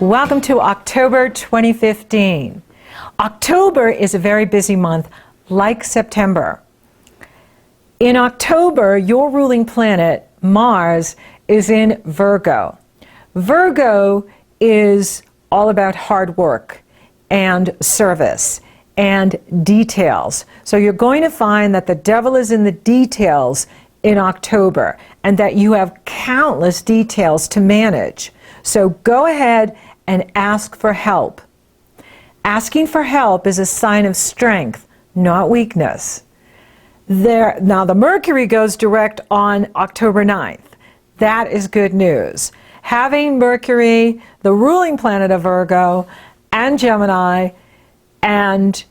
Welcome to October 2015. October is a very busy month, like September. In October, your ruling planet, Mars, is in Virgo. Virgo is all about hard work and service and details. So you're going to find that the devil is in the details in October and that you have countless details to manage. So go ahead and ask for help. Asking for help is a sign of strength, not weakness. Now the Mercury goes direct on October 9th. That is good news. Having Mercury, the ruling planet of Virgo, and Gemini, and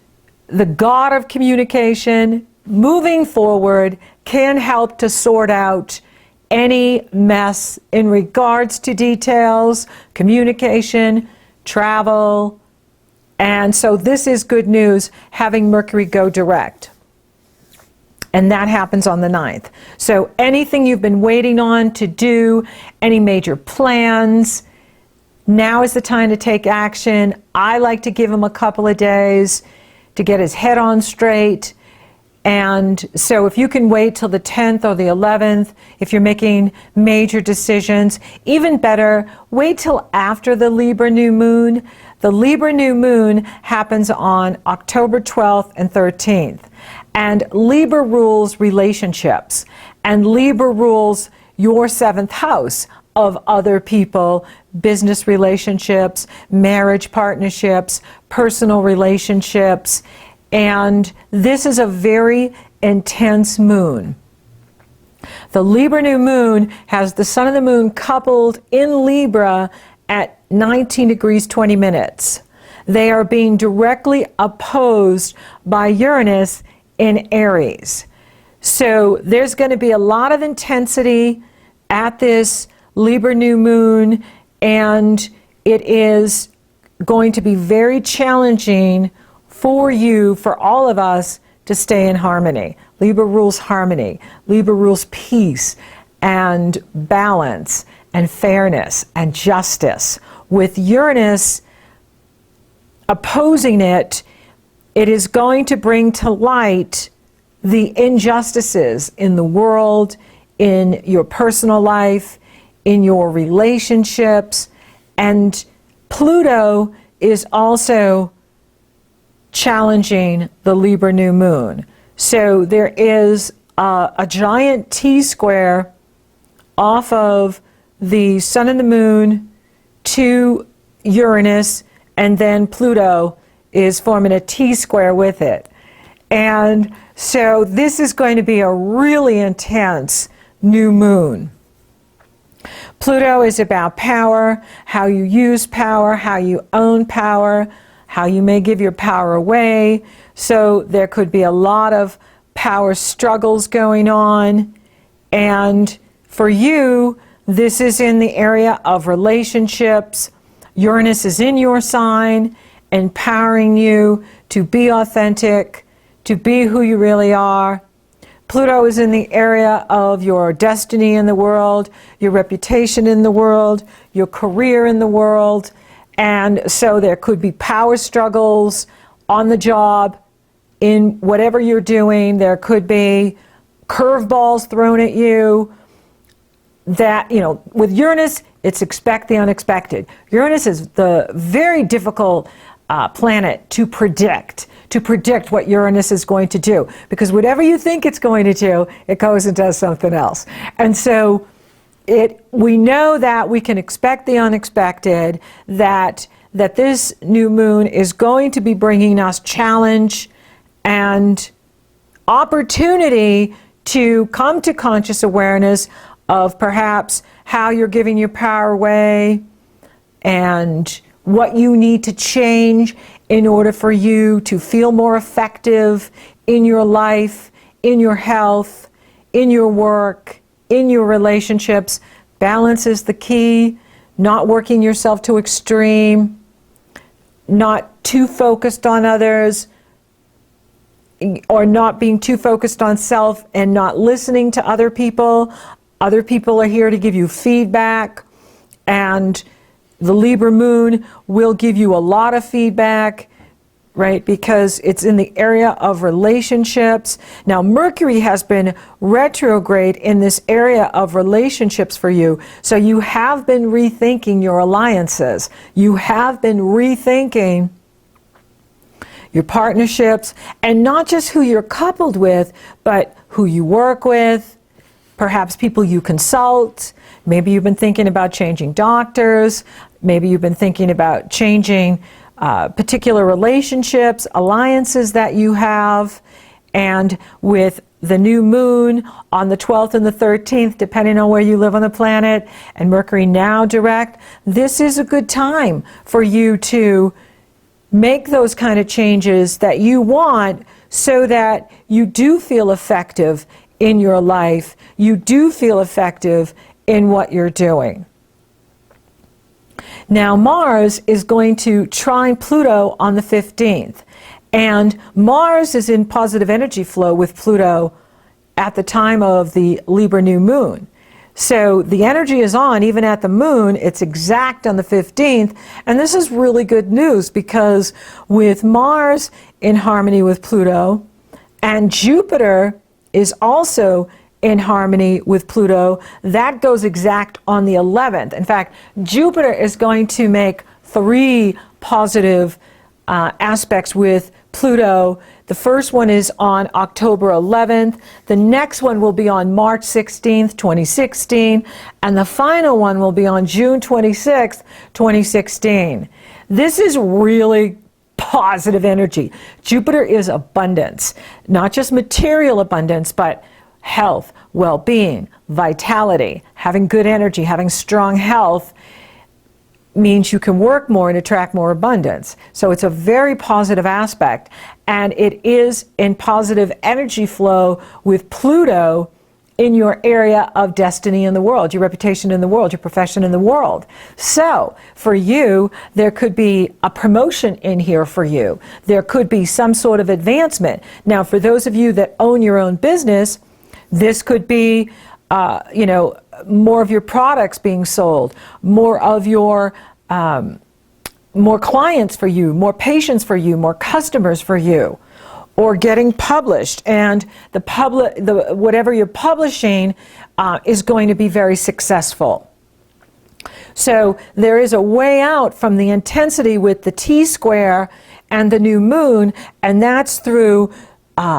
the god of communication, moving forward, can help to sort out any mess in regards to details, communication, travel. And so this is good news, having Mercury go direct. And that happens on the 9th. So anything you've been waiting on to do, any major plans, now is the time to take action. I like to give him a couple of days to get his head on straight. And so if you can wait till the 10th or the 11th, if you're making major decisions, even better, wait till after the Libra new moon. The Libra new moon happens on October 12th and 13th. And Libra rules relationships. And Libra rules your 7th house of other people, business relationships, marriage partnerships, personal relationships. And this is a very intense moon. The Libra new moon has the sun and the moon coupled in Libra at 19 degrees 20 minutes. They are being directly opposed by Uranus in Aries. So there's going to be a lot of intensity at this Libra new moon, and it is going to be very challenging for you, for all of us, to stay in harmony. Libra rules harmony. Libra rules peace and balance and fairness and justice. With Uranus opposing it, it is going to bring to light the injustices in the world, in your personal life, in your relationships. And Pluto is also challenging the Libra new moon. So there is a giant T-square off of the sun and the moon to Uranus, and then Pluto is forming a T-square with it. And so this is going to be a really intense new moon. Pluto is about power, how you use power, how you own power, how you may give your power away. So there could be a lot of power struggles going on. And for you, this is in the area of relationships. Uranus is in your sign, empowering you to be authentic, to be who you really are. Pluto is in the area of your destiny in the world, your reputation in the world, your career in the world. And so there could be power struggles on the job, in whatever you're doing. There could be curveballs thrown at you. That, you know, with Uranus, it's expect the unexpected. Uranus is the very difficult planet to predict what Uranus is going to do. Because whatever you think it's going to do, it goes and does something else. And so we know that we can expect the unexpected, that this new moon is going to be bringing us challenge and opportunity to come to conscious awareness of perhaps how you're giving your power away and what you need to change in order for you to feel more effective in your life, in your health, in your work, in your relationships. Balance is the key. Not working yourself to extreme, not too focused on others, or not being too focused on self and not listening to other people. Other people are here to give you feedback, and The Libra moon will give you a lot of feedback, right? Because it's in the area of relationships. Now, Mercury has been retrograde in this area of relationships for you. So you have been rethinking your alliances. You have been rethinking your partnerships, and not just who you're coupled with, but who you work with, perhaps people you consult. Maybe you've been thinking about changing doctors. Maybe you've been thinking about changing particular relationships, alliances that you have. And with the new moon on the 12th and the 13th, depending on where you live on the planet, and Mercury now direct, this is a good time for you to make those kind of changes that you want so that you do feel effective in your life. You do feel effective in what you're doing. Now, Mars is going to trine Pluto on the 15th. And Mars is in positive energy flow with Pluto at the time of the Libra new moon. So the energy is on even at the moon. It's exact on the 15th. And this is really good news because with Mars in harmony with Pluto, and Jupiter is also in harmony with Pluto, that goes exact on the 11th. In fact, Jupiter is going to make 3 positive aspects with Pluto. The first one is on October 11th. The next one will be on March 16th, 2016. And the final one will be on June 26th, 2016. This is really positive energy. Jupiter is abundance, not just material abundance, but health, well-being, vitality, having good energy, having strong health means you can work more and attract more abundance. So it's a very positive aspect, and it is in positive energy flow with Pluto in your area of destiny in the world, your reputation in the world, your profession in the world. So for you, there could be a promotion in here for you. There could be some sort of advancement. Now, for those of you that own your own business, this could be, more of your products being sold, more of your, more clients for you, more patients for you, more customers for you, or getting published, and whatever you're publishing is going to be very successful. So there is a way out from the intensity with the T-square and the new moon, and that's through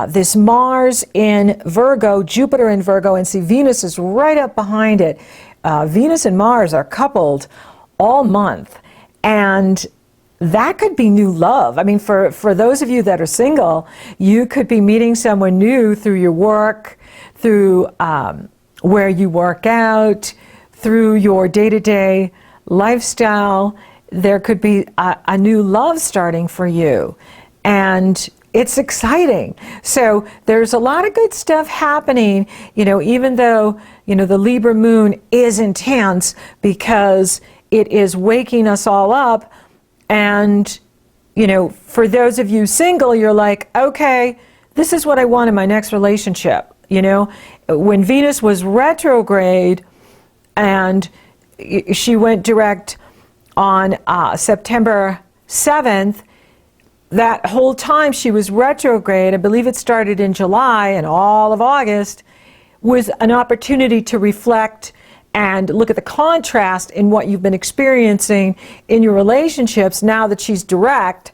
this Mars in Virgo, Jupiter in Virgo, and see Venus is right up behind it. Venus and Mars are coupled all month, and that could be new love. I mean, for those of you that are single, you could be meeting someone new through your work, through where you work out, through your day-to-day lifestyle. There could be a new love starting for you, and it's exciting. So there's a lot of good stuff happening, even though, the Libra moon is intense because it is waking us all up. And, for those of you single, you're like, okay, this is what I want in my next relationship. When Venus was retrograde and she went direct on September 7th, that whole time she was retrograde, I believe it started in July and all of August, was an opportunity to reflect and look at the contrast in what you've been experiencing in your relationships now that she's direct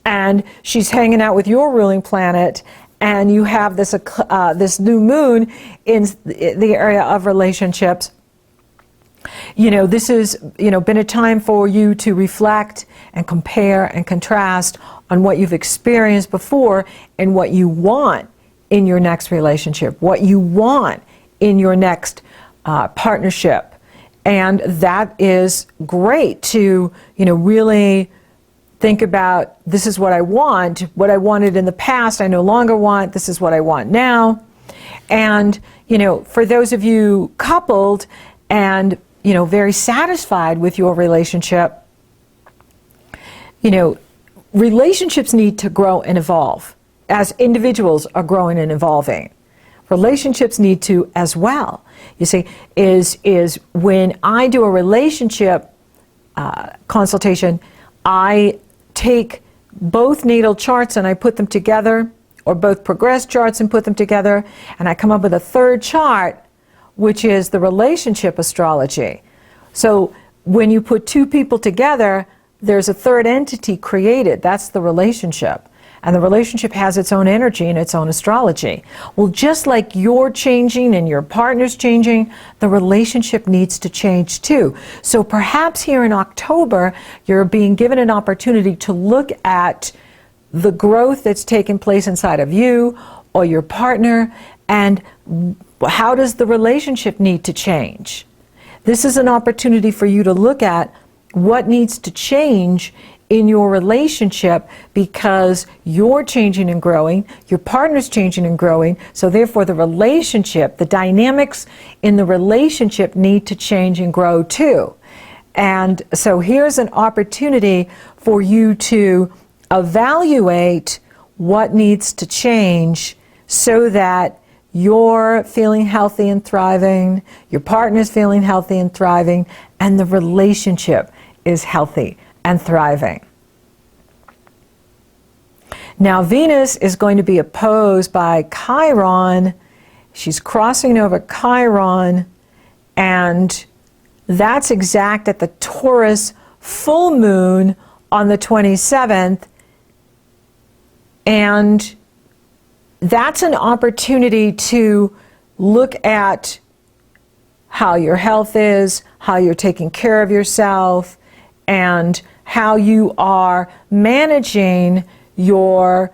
and she's hanging out with your ruling planet, and you have this this new moon in the area of relationships. This has been a time for you to reflect and compare and contrast on what you've experienced before and what you want in your next relationship, what you want in your next partnership. And that is great to really think about, this is what I want, what I wanted in the past I no longer want, this is what I want now. And for those of you coupled and very satisfied with your relationship, relationships need to grow and evolve as individuals are growing and evolving. Relationships need to as well. You see, is when I do a relationship consultation, I take both natal charts and I put them together, or both progressed charts and put them together, and I come up with a third chart, which is the relationship astrology. So when you put two people together, there's a third entity created. That's the relationship. And the relationship has its own energy and its own astrology. Well, just like you're changing and your partner's changing, the relationship needs to change too. So perhaps here in October, you're being given an opportunity to look at the growth that's taken place inside of you or your partner, and how does the relationship need to change? This is an opportunity for you to look at what needs to change in your relationship, because you're changing and growing, your partner's changing and growing, so therefore the relationship, the dynamics in the relationship need to change and grow too. And so here's an opportunity for you to evaluate what needs to change so that you're feeling healthy and thriving, your partner's feeling healthy and thriving, and the relationship is healthy and thriving. Now Venus is going to be opposed by Chiron. She's crossing over Chiron, and that's exact at the Taurus full moon on the 27th. And that's an opportunity to look at how your health is, how you're taking care of yourself, and how you are managing your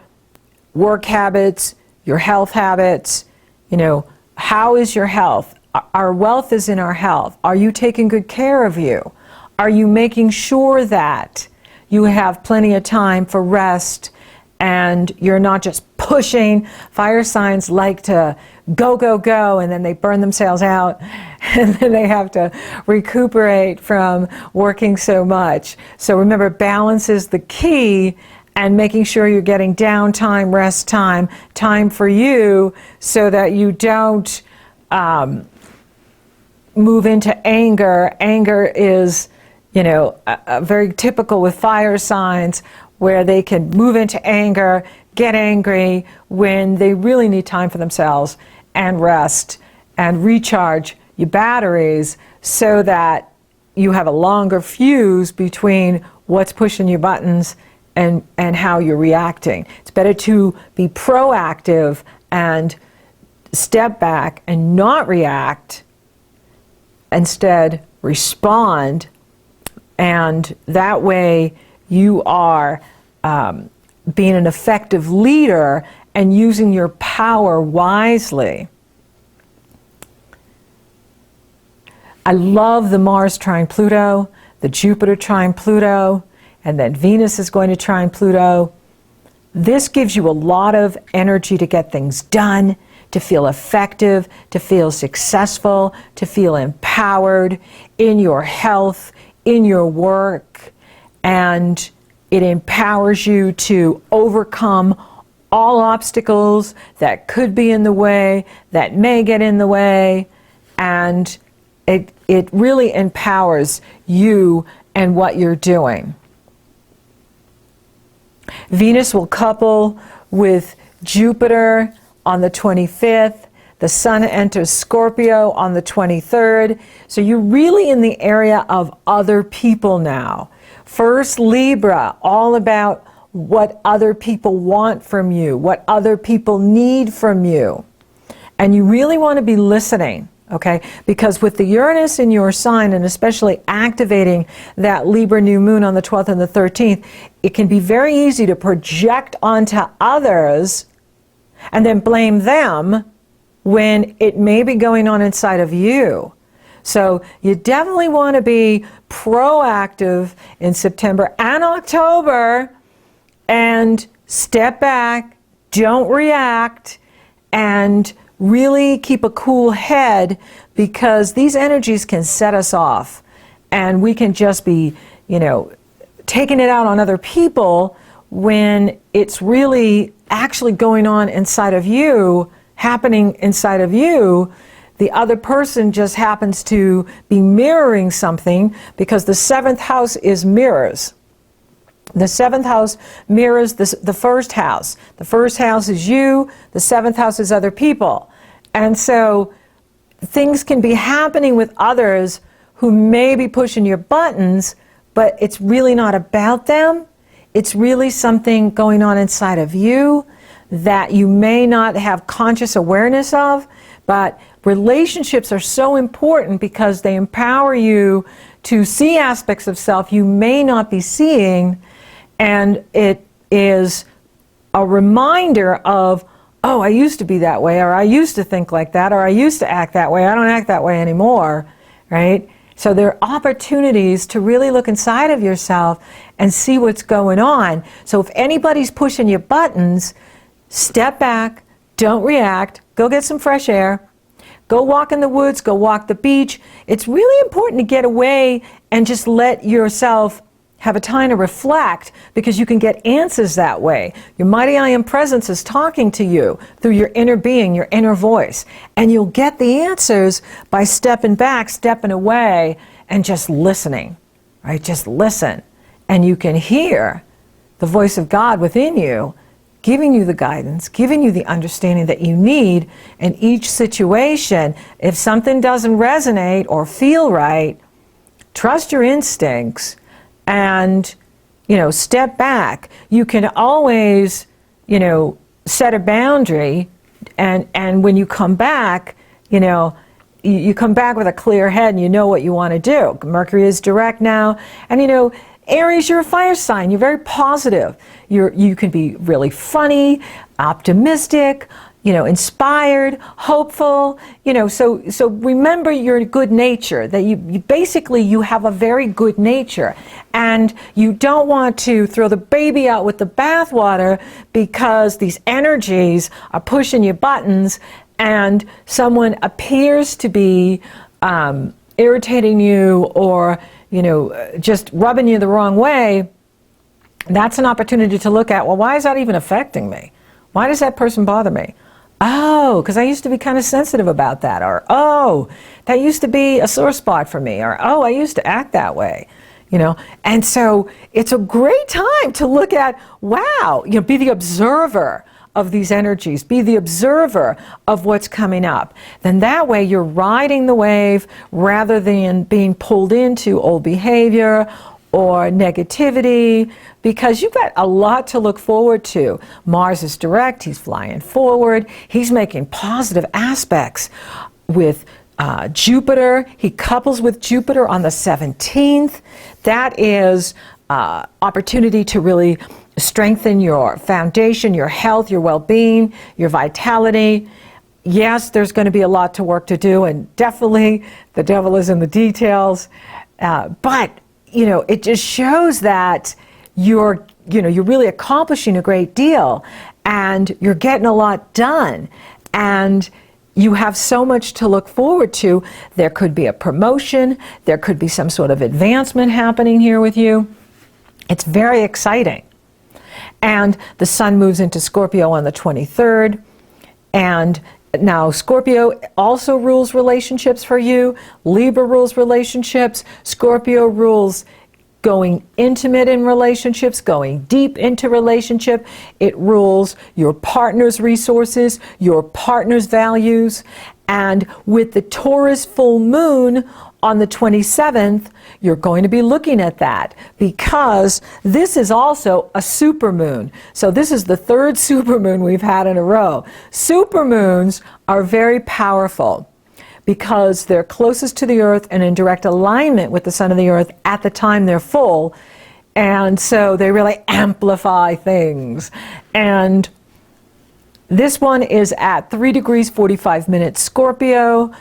work habits, your health habits. You know, how is your health? Our wealth is in our health. Are you taking good care of you? Are you making sure that you have plenty of time for rest and you're not just pushing? Fire signs like to go, go, go, and then they burn themselves out, and then they have to recuperate from working so much. So remember, balance is the key, and making sure you're getting downtime, rest time, time for you, so that you don't move into anger. Anger is, you know, very typical with fire signs, where they can move into anger, get angry when they really need time for themselves and rest and recharge your batteries, so that you have a longer fuse between what's pushing your buttons and how you're reacting. It's better to be proactive and step back and not react, instead respond, and that way you are being an effective leader and using your power wisely. I love the Mars trine Pluto, the Jupiter trine Pluto, and then Venus is going to trine Pluto. This gives you a lot of energy to get things done, to feel effective, to feel successful, to feel empowered in your health, in your work, and it empowers you to overcome all obstacles that could be in the way, that may get in the way, and it really empowers you and what you're doing. Venus will couple with Jupiter on the 25th. The Sun enters Scorpio on the 23rd. So you're really in the area of other people now. First, Libra, all about what other people want from you, what other people need from you. And you really want to be listening, okay? Because with the Uranus in your sign, and especially activating that Libra new moon on the 12th and the 13th, it can be very easy to project onto others and then blame them when it may be going on inside of you. So you definitely want to be proactive in September and October, and step back, don't react, and really keep a cool head, because these energies can set us off and we can just be, you know, taking it out on other people when it's really actually going on inside of you, happening inside of you, the other person just happens to be mirroring something, because the 7th house is mirrors. The 7th house mirrors the first house. The first house is you, the 7th house is other people. And so things can be happening with others who may be pushing your buttons, but it's really not about them. It's really something going on inside of you that you may not have conscious awareness of. But relationships are so important because they empower you to see aspects of self you may not be seeing. And it is a reminder of, oh, I used to be that way, or I used to think like that, or I used to act that way. I don't act that way anymore, right? So there are opportunities to really look inside of yourself and see what's going on. So if anybody's pushing your buttons, step back, don't react, go get some fresh air, go walk in the woods, go walk the beach. It's really important to get away and just let yourself have a time to reflect, because you can get answers that way. Your mighty I Am presence is talking to you through your inner being, your inner voice. And you'll get the answers by stepping back, stepping away, and just listening, right? Just listen. And you can hear the voice of God within you, giving you the guidance, giving you the understanding that you need in each situation. If something doesn't resonate or feel right, trust your instincts and, step back. You can always, set a boundary, and when you come back, you come back with a clear head and you know what you want to do. Mercury is direct now, and Aries, you're a fire sign. You're very positive. You can be really funny, optimistic, inspired, hopeful, so remember your good nature, that you basically have a very good nature, and you don't want to throw the baby out with the bathwater because these energies are pushing your buttons and someone appears to be irritating you or, just rubbing you the wrong way. That's an opportunity to look at, well, why is that even affecting me? Why does that person bother me? Oh, because I used to be kind of sensitive about that. Or, oh, that used to be a sore spot for me. Or, oh, I used to act that way. And so it's a great time to look at, wow, be the observer of these energies. Be the observer of what's coming up. Then that way you're riding the wave rather than being pulled into old behavior or negativity, because you've got a lot to look forward to. Mars is direct, he's flying forward, he's making positive aspects with Jupiter. He couples with Jupiter on the 17th. That is opportunity to really strengthen your foundation, your health, your well-being, your vitality. Yes, there's going to be a lot to work to do, and definitely the devil is in the details, but it just shows that you're really accomplishing a great deal, and you're getting a lot done, and you have so much to look forward to. There could be a promotion, there could be some sort of advancement happening here with you. It's very exciting. And the sun moves into Scorpio on the 23rd, and now Scorpio also rules relationships for you. Libra rules relationships. Scorpio rules going intimate in relationships, going deep into relationship. It rules your partner's resources, your partner's values. And with the Taurus full moon on the 27th, you're going to be looking at that, because this is also a supermoon. So this is the third supermoon we've had in a row. Supermoons are very powerful because they're closest to the Earth and in direct alignment with the Sun and the Earth at the time they're full. And so they really amplify things. And this one is at 3 degrees 45 minutes Scorpio,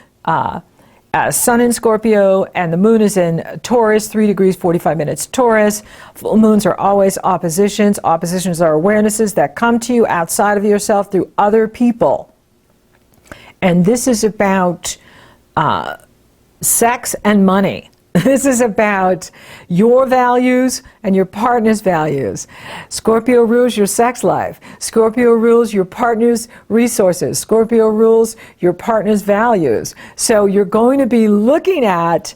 Sun in Scorpio, and the moon is in Taurus, 3 degrees 45 minutes Taurus. Full moons are always oppositions. Oppositions are awarenesses that come to you outside of yourself through other people. And this is about sex and money. This is about your values and your partner's values. Scorpio rules your sex life. Scorpio rules your partner's resources. Scorpio rules your partner's values. So you're going to be looking at,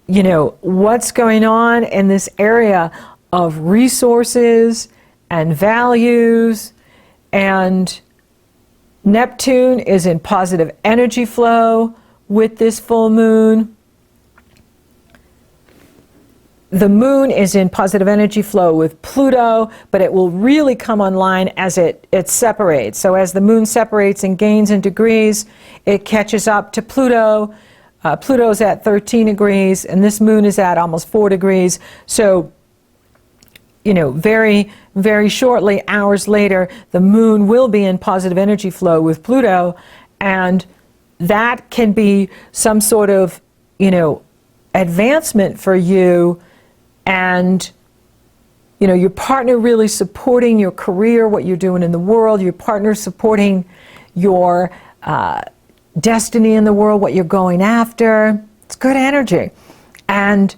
you know, what's going on in this area of resources and values. And Neptune is in positive energy flow with this full moon. The moon is in positive energy flow with Pluto, but it will really come online as it separates. So as the moon separates and gains in degrees, it catches up to Pluto. Pluto's at 13 degrees, and this moon is at almost 4 degrees. So, you know, very, very shortly, hours later, the moon will be in positive energy flow with Pluto, and that can be some sort of, you know, advancement for you. And, you know, your partner really supporting your career, what you're doing in the world, your partner supporting your destiny in the world, what you're going after. It's good energy. And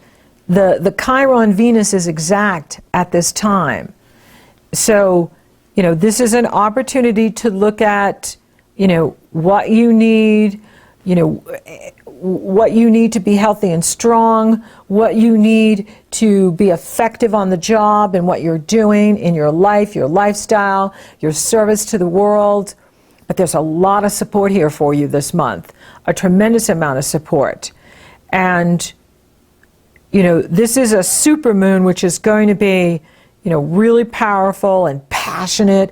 the Chiron Venus is exact at this time. So, you know, this is an opportunity to look at, you know, what you need, you know, what you need to be healthy and strong, what you need to be effective on the job and what you're doing in your life, your lifestyle, your service to the world. But there's a lot of support here for you this month, a tremendous amount of support. And, you know, this is a supermoon, which is going to be, you know, really powerful and passionate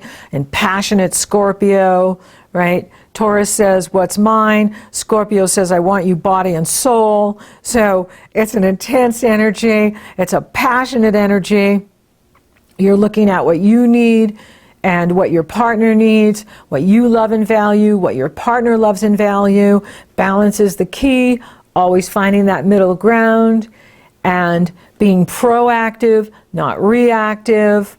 Scorpio, right? Taurus says, what's mine? Scorpio says, I want you body and soul. So it's an intense energy. It's a passionate energy. You're looking at what you need and what your partner needs, what you love and value, what your partner loves and value. Balance is the key, always finding that middle ground and being proactive, not reactive.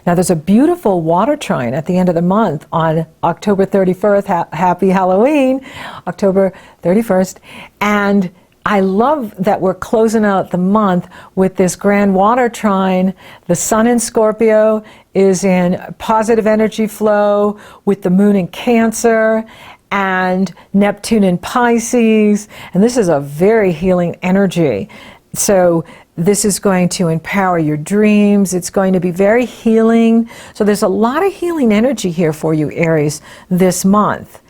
Now there's a beautiful water trine at the end of the month on October 31st. Happy Halloween, October 31st. And I love that we're closing out the month with this grand water trine. The sun in Scorpio is in positive energy flow with the moon in Cancer and Neptune in Pisces. And this is a very healing energy. So this is going to empower your dreams. It's going to be very healing. So there's a lot of healing energy here for you, Aries, this month.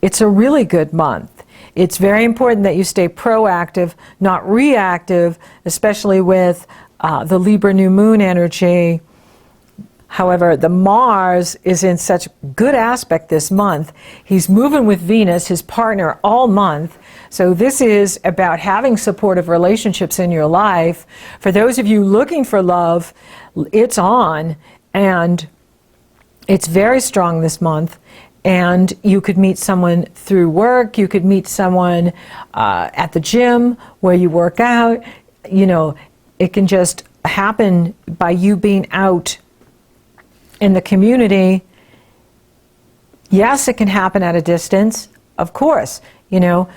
It's a really good month. It's very important that you stay proactive, not reactive, especially with the Libra new moon energy. However, the Mars is in such good aspect this month. He's moving with Venus, his partner, all month. So this is about having supportive relationships in your life. For those of you looking for love, it's on, and it's very strong this month. And you could meet someone through work. You could meet someone at the gym where you work out. You know, it can just happen by you being out in the community. Yes, it can happen at a distance, of course. You know,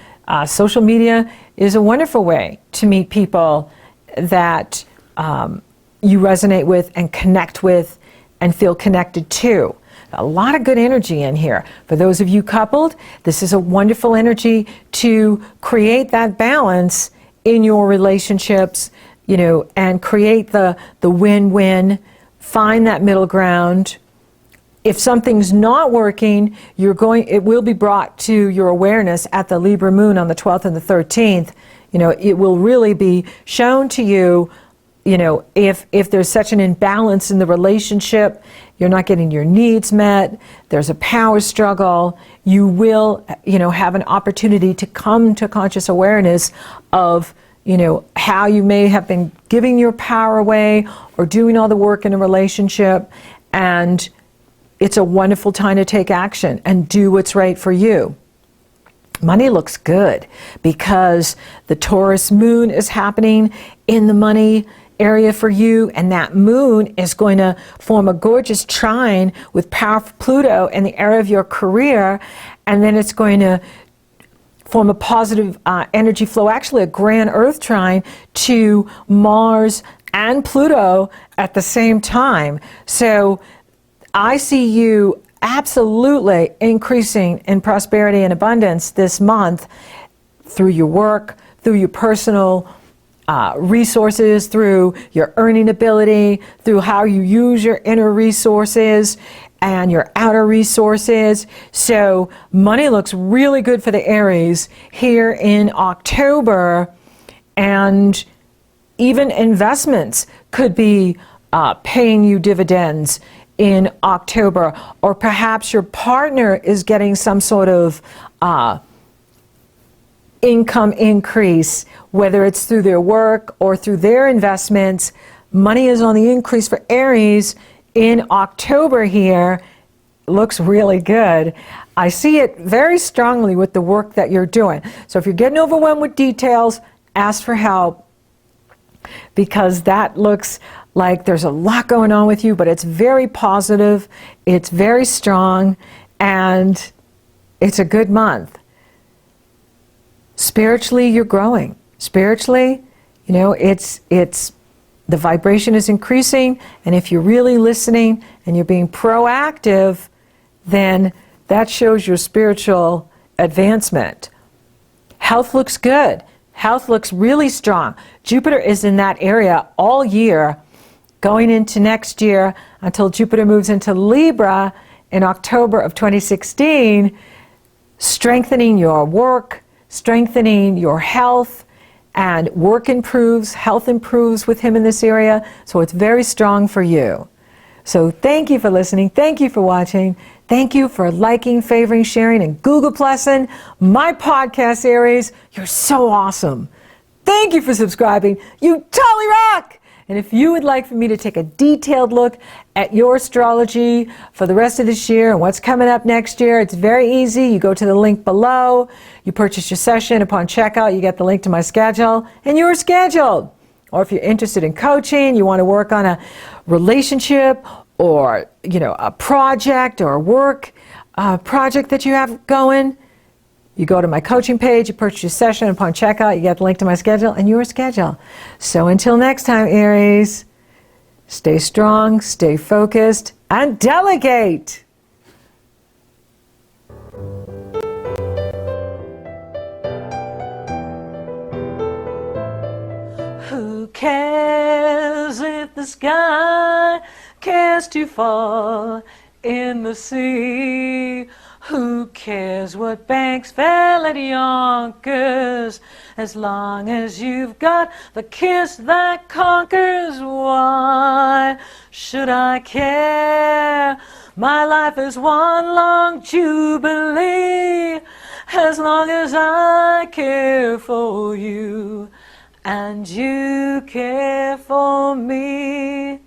social media is a wonderful way to meet people that you resonate with and connect with and feel connected to. A lot of good energy in here. For those of you coupled, this is a wonderful energy to create that balance in your relationships, you know, and create the win-win, find that middle ground. If something's not working, it will be brought to your awareness at the Libra moon on the 12th and the 13th. You know, it will really be shown to you, you know, if there's such an imbalance in the relationship, you're not getting your needs met, there's a power struggle, you will, you know, have an opportunity to come to conscious awareness of, you know, how you may have been giving your power away or doing all the work in a relationship. And it's a wonderful time to take action and do what's right for you. Money looks good because the Taurus moon is happening in the money area for you, and that moon is going to form a gorgeous trine with powerful Pluto in the area of your career, and then it's going to form a positive energy flow, actually a grand Earth trine to Mars and Pluto at the same time. So I see you absolutely increasing in prosperity and abundance this month through your work, through your personal resources, through your earning ability, through how you use your inner resources and your outer resources. So money looks really good for the Aries here in October, and even investments could be paying you dividends in October, or perhaps your partner is getting some sort of income increase, whether it's through their work or through their investments. Money is on the increase for Aries in October here. Looks really good. I see it very strongly with the work that you're doing. So if you're getting overwhelmed with details, ask for help, because that looks like there's a lot going on with you, but it's very positive, it's very strong, and it's a good month. Spiritually, you're growing. Spiritually, you know, it's the vibration is increasing, and if you're really listening and you're being proactive, then that shows your spiritual advancement. Health looks good. Health looks really strong. Jupiter is in that area all year, going into next year until Jupiter moves into Libra in October of 2016, strengthening your work, strengthening your health, and work improves, health improves with him in this area, so it's very strong for you. So thank you for listening, thank you for watching, thank you for liking, favoring, sharing, and Google Plussing my podcast, Aries. You're so awesome. Thank you for subscribing. You totally rock! And if you would like for me to take a detailed look at your astrology for the rest of this year and what's coming up next year, it's very easy. You go to the link below, you purchase your session. Upon checkout, you get the link to my schedule, and you're scheduled. Or if you're interested in coaching, you want to work on a relationship or, you know, a project or a work project that you have going, you go to my coaching page, you purchase your session. Upon checkout, you get the link to my schedule, and your schedule. So until next time, Aries, stay strong, stay focused, and delegate. Who cares if the sky cares to fall in the sea? Who cares what banks fell at Yonkers, as long as you've got the kiss that conquers? Why should I care? My life is one long jubilee, as long as I care for you and you care for me.